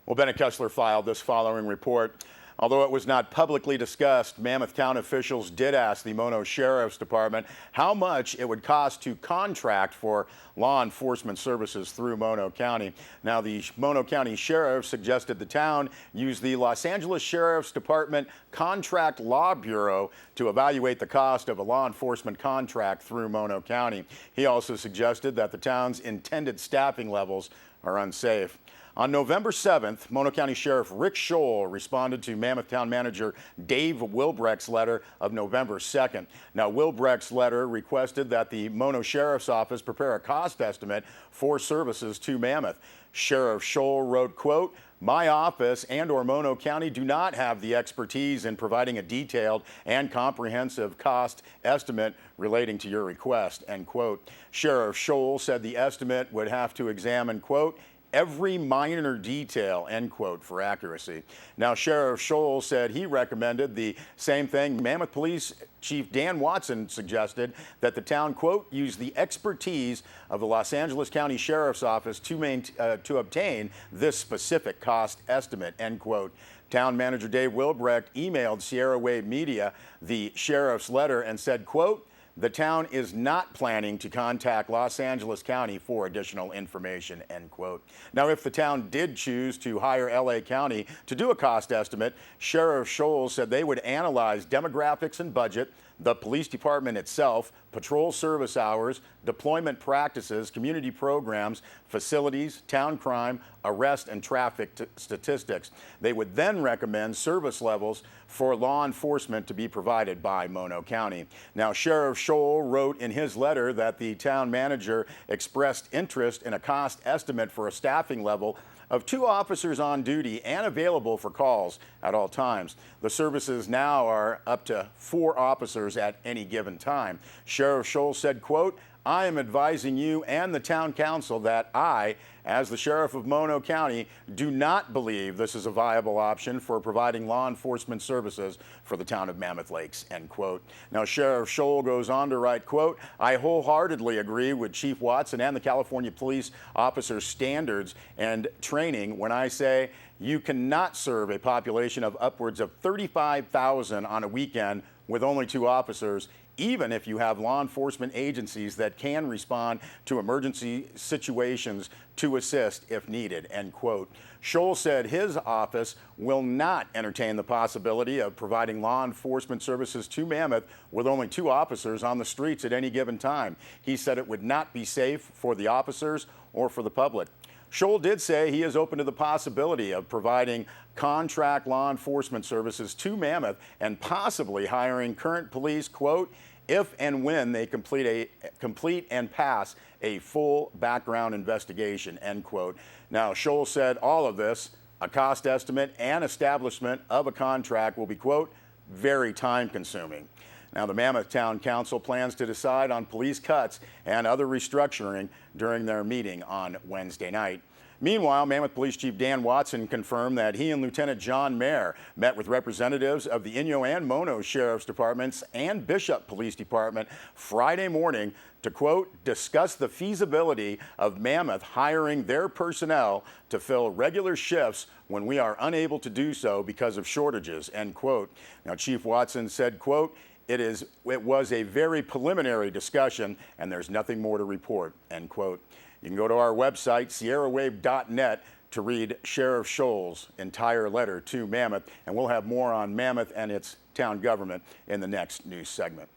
Well, Bennett Kessler filed this following report. Although it was not publicly discussed, Mammoth Town officials did ask the Mono Sheriff's Department how much it would cost to contract for law enforcement services through Mono County. Now, the Mono County Sheriff suggested the town use the Los Angeles Sheriff's Department Contract Law Bureau to evaluate the cost of a law enforcement contract through Mono County. He also suggested that the town's intended staffing levels are unsafe. On November 7th, Mono County Sheriff Rick Scholl responded to Mammoth Town Manager Dave Wilbrecht's letter of November 2nd. Now, Wilbrecht's letter requested that the Mono Sheriff's Office prepare a cost estimate for services to Mammoth. Sheriff Scholl wrote, quote, "My office and/or Mono County do not have the expertise in providing a detailed and comprehensive cost estimate relating to your request," end quote. Sheriff Scholl said the estimate would have to examine, quote, "every minor detail," end quote, for accuracy. Now, Sheriff Scholl said he recommended the same thing. Mammoth Police Chief Dan Watson suggested that the town, quote, "use the expertise of the Los Angeles County Sheriff's Office to obtain this specific cost estimate," end quote. Town Manager Dave Wilbrecht emailed Sierra Wave Media the sheriff's letter and said, quote, "The town is not planning to contact Los Angeles County for additional information," end quote. Now, if the town did choose to hire LA County to do a cost estimate, Sheriff Scholl said they would analyze demographics and budget, the police department itself, patrol service hours, deployment practices, community programs, facilities, town crime, arrest and traffic statistics. They would then recommend service levels for law enforcement to be provided by Mono County. Now, Sheriff Scholl wrote in his letter that the town manager expressed interest in a cost estimate for a staffing level of 2 officers on duty and available for calls at all times. The services now are up to 4 officers at any given time. Sheriff Scholl said, quote, "I am advising you and the town council that I, as the sheriff of Mono County, do not believe this is a viable option for providing law enforcement services for the town of Mammoth Lakes," end quote. Now, Sheriff Scholl goes on to write, quote, "I wholeheartedly agree with Chief Watson and the California Police Officer Standards and Training when I say you cannot serve a population of upwards of 35,000 on a weekend with only 2 officers, even if you have law enforcement agencies that can respond to emergency situations to assist if needed," end quote. Scholl said his office will not entertain the possibility of providing law enforcement services to Mammoth with only 2 officers on the streets at any given time. He said it would not be safe for the officers or for the public. Scholl did say he is open to the possibility of providing contract law enforcement services to Mammoth and possibly hiring current police, quote, "if and when they complete and pass a full background investigation," end quote. Now, Scholl said all of this, a cost estimate and establishment of a contract, will be, quote, "very time consuming." Now, the Mammoth Town Council plans to decide on police cuts and other restructuring during their meeting on Wednesday night. Meanwhile, Mammoth Police Chief Dan Watson confirmed that he and Lieutenant John Mayer met with representatives of the Inyo and Mono Sheriff's Departments and Bishop Police Department Friday morning to, quote, "discuss the feasibility of Mammoth hiring their personnel to fill regular shifts when we are unable to do so because of shortages," end quote. Now, Chief Watson said, quote, It was a very preliminary discussion, and there's nothing more to report," end quote. You can go to our website, sierrawave.net, to read Sheriff Scholl's entire letter to Mammoth, and we'll have more on Mammoth and its town government in the next news segment.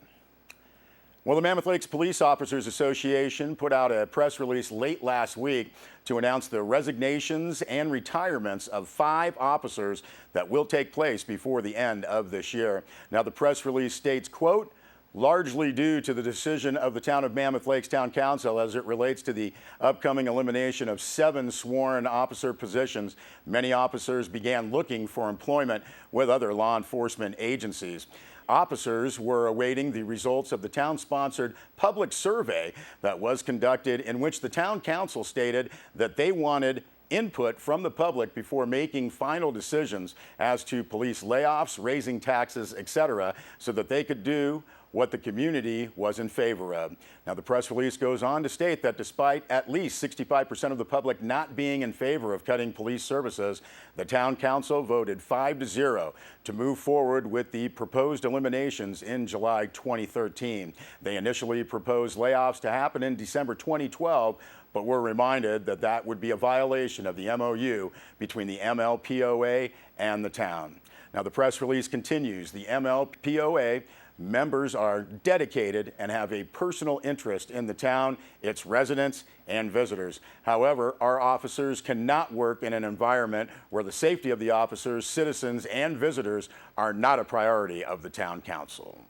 Well, the Mammoth Lakes Police Officers Association put out a press release late last week to announce the resignations and retirements of 5 officers that will take place before the end of this year. Now, the press release states, quote, "largely due to the decision of the town of Mammoth Lakes Town Council as it relates to the upcoming elimination of 7 sworn officer positions, many officers began looking for employment with other law enforcement agencies. Officers were awaiting the results of the town-sponsored public survey that was conducted, in which the town council stated that they wanted input from the public before making final decisions as to police layoffs, raising taxes, etc., so that they could do what the community was in favor of. Now, the press release goes on to state that despite at least 65% of the public not being in favor of cutting police services, the town council voted 5-0 to move forward with the proposed eliminations in July 2013. They initially proposed layoffs to happen in December 2012, but were reminded that that would be a violation of the MOU between the MLPOA and the town. Now, the press release continues. The MLPOA members are dedicated and have a personal interest in the town, its residents, and visitors. However, our officers cannot work in an environment where the safety of the officers, citizens, and visitors are not a priority of the town council.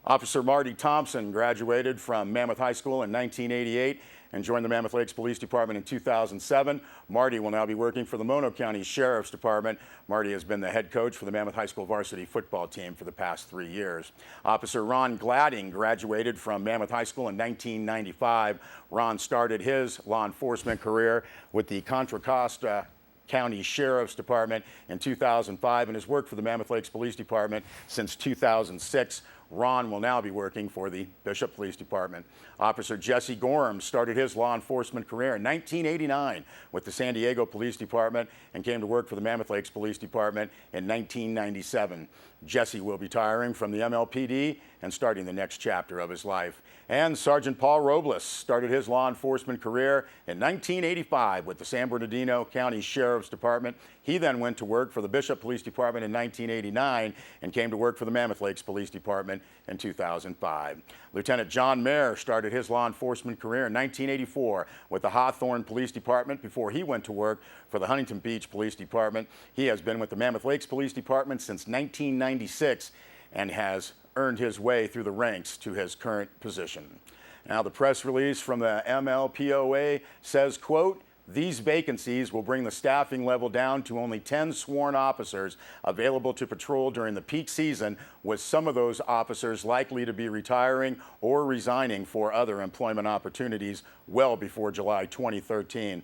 Officer Marty Thompson graduated from Mammoth High School in 1988 and joined the Mammoth Lakes Police Department in 2007. Marty will now be working for the Mono County Sheriff's Department. Marty has been the head coach for the Mammoth High School varsity football team for the past 3 years. Officer Ron Gladding graduated from Mammoth High School in 1995. Ron started his law enforcement career with the Contra Costa County Sheriff's Department in 2005 and has worked for the Mammoth Lakes Police Department since 2006. Ron will now be working for the Bishop Police Department. Officer Jesse Gorham started his law enforcement career in 1989 with the San Diego Police Department and came to work for the Mammoth Lakes Police Department in 1997. Jesse will be retiring from the MLPD and starting the next chapter of his life. And Sergeant Paul Robles started his law enforcement career in 1985 with the San Bernardino County Sheriff's Department. He then went to work for the Bishop Police Department in 1989 and came to work for the Mammoth Lakes Police Department in 2005. Lieutenant John Mayer started his law enforcement career in 1984 with the Hawthorne Police Department before he went to work for the Huntington Beach Police Department. He has been with the Mammoth Lakes Police Department since 1996 and has earned his way through the ranks to his current position. Now, the press release from the MLPOA says, quote, "These vacancies will bring the staffing level down to only 10 sworn officers available to patrol during the peak season, with some of those officers likely to be retiring or resigning for other employment opportunities well before July 2013.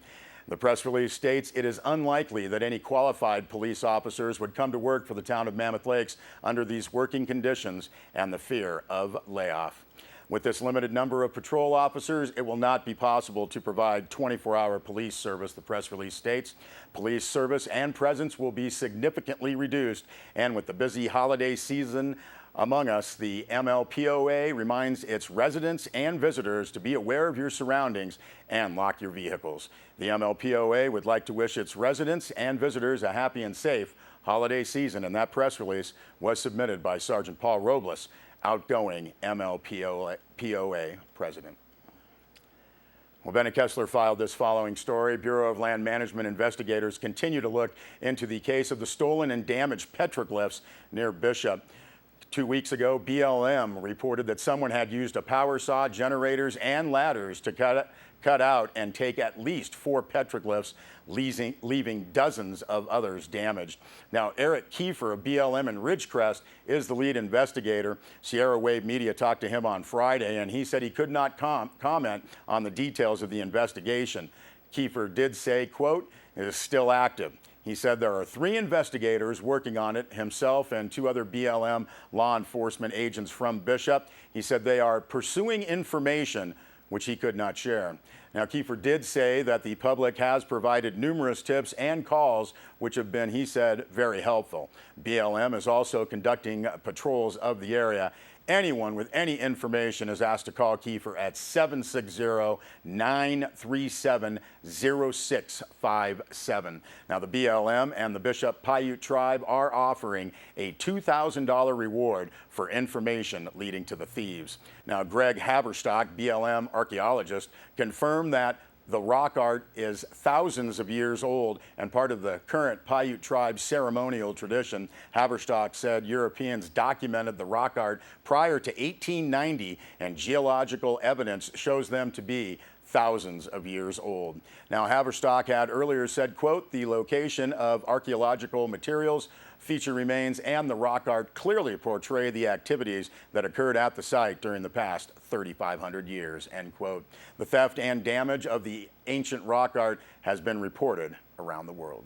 The press release states it is unlikely that any qualified police officers would come to work for the town of Mammoth Lakes under these working conditions and the fear of layoff. With this limited number of patrol officers, it will not be possible to provide 24-hour police service, the press release states. Police service and presence will be significantly reduced, and with the busy holiday season among us, the MLPOA reminds its residents and visitors to be aware of your surroundings and lock your vehicles. The MLPOA would like to wish its residents and visitors a happy and safe holiday season, and that press release was submitted by Sergeant Paul Robles, outgoing MLPOA president. Well, Bennett Kessler filed this following story. Bureau of Land Management investigators continue to look into the case of the stolen and damaged petroglyphs near Bishop. 2 weeks ago, BLM reported that someone had used a power saw, generators, and ladders to cut out and take at least 4 petroglyphs, leaving dozens of others damaged. Now, Eric Kiefer of BLM in Ridgecrest is the lead investigator. Sierra Wave Media talked to him on Friday, and he said he could not comment on the details of the investigation. Kiefer did say, quote, "It is still active." He said there are 3 investigators working on it, himself and 2 other BLM law enforcement agents from Bishop. He said they are pursuing information which he could not share. Now, Kiefer did say that the public has provided numerous tips and calls, which have been, he said, very helpful. BLM is also conducting patrols of the area. Anyone with any information is asked to call Kiefer at 760-937-0657. Now, the BLM and the Bishop Paiute tribe are offering a $2,000 reward for information leading to the thieves. Now, Greg Haverstock, BLM archaeologist, confirmed that the rock art is thousands of years old and part of the current Paiute tribe's ceremonial tradition. Haverstock said Europeans documented the rock art prior to 1890, and geological evidence shows them to be thousands of years old. Now, Haverstock had earlier said, quote, "The location of archaeological materials, feature remains, and the rock art clearly portray the activities that occurred at the site during the past 3,500 years," end quote. The theft and damage of the ancient rock art has been reported around the world.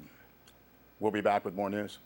We'll be back with more news.